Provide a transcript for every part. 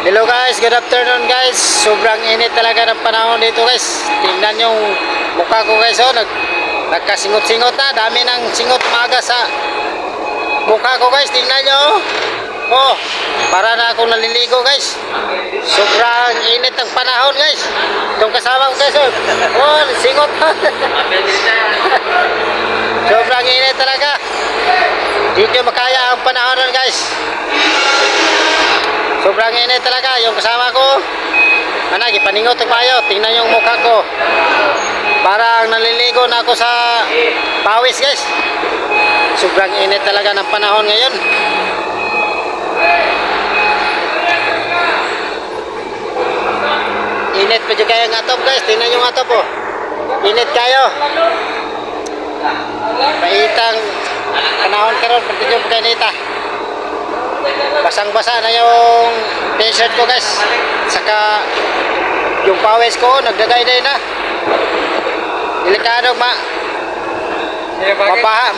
Hello guys, good afternoon guys. Sobrang init talaga ng panahon dito guys. Tingnan yung mukha ko guys, oh, nagkasingot-singot na. Dami ng singot umaga sa mukha ko guys. Tingnan nyo. Oh, para na akong naliligo guys. Sobrang init ng panahon guys. Itong kasama ko guys, oh, singot pa. Sobrang init talaga. Hindi ko makaya ang panahon guys. Sobrang init talaga. Yung kasama ko, ipaningot tayo. Tingnan yung mukha ko. Parang naliligo na ako sa pawis guys. Sobrang init talaga ng panahon ngayon. Init pa dyan kayo ng atop guys. Tingnan yung atop oh. Init kayo. Paitang panahon karon pati dyan pagkainita. Basang-basa na yung t-shirt ko guys. Saka yung pawis ko nagdagay-day na. Delikado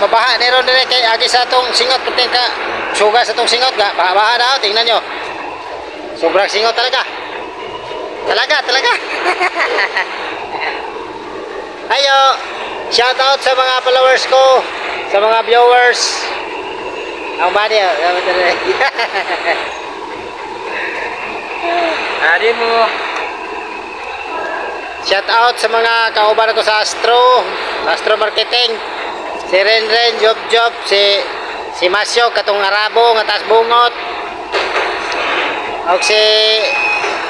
mabaha ni ron dire kay agi sa tong singot puting ka suga sa tong singot ga baha daw. Tingnan nyo. Sobrang singot talaga. Talaga. Ayo, shout out sa mga followers ko, sa mga viewers. Ang badi, Adi mo. shout out sa mga kauban ko sa Astro Marketing. Si Renren, Job, si Masyo, katong Arabo, nga taas bungot. O si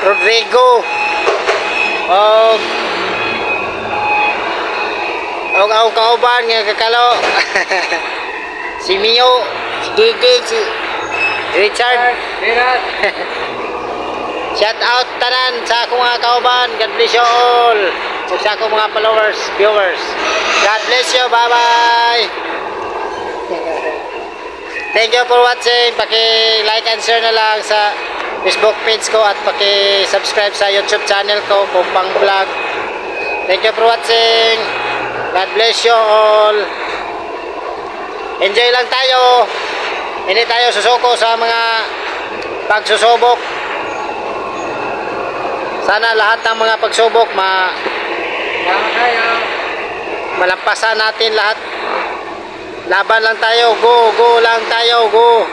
Rodrigo. O ang kauban nga kakalo. Si Mio, si Gigi, si Richard. Shout out tanan sa akong mga kauban. God bless you all. Ug sa akong mga followers, viewers. God bless you. Bye-bye. Thank you for watching. Paki-like and share na lang sa Facebook page ko at paki-subscribe sa YouTube channel ko kung pang-vlog. Thank you for watching. God bless you all. Enjoy lang tayo. Hindi tayo susuko sa mga pagsusubok. Sana lahat ng mga pagsubok malampasan natin lahat. Laban lang tayo. Go lang tayo. Go.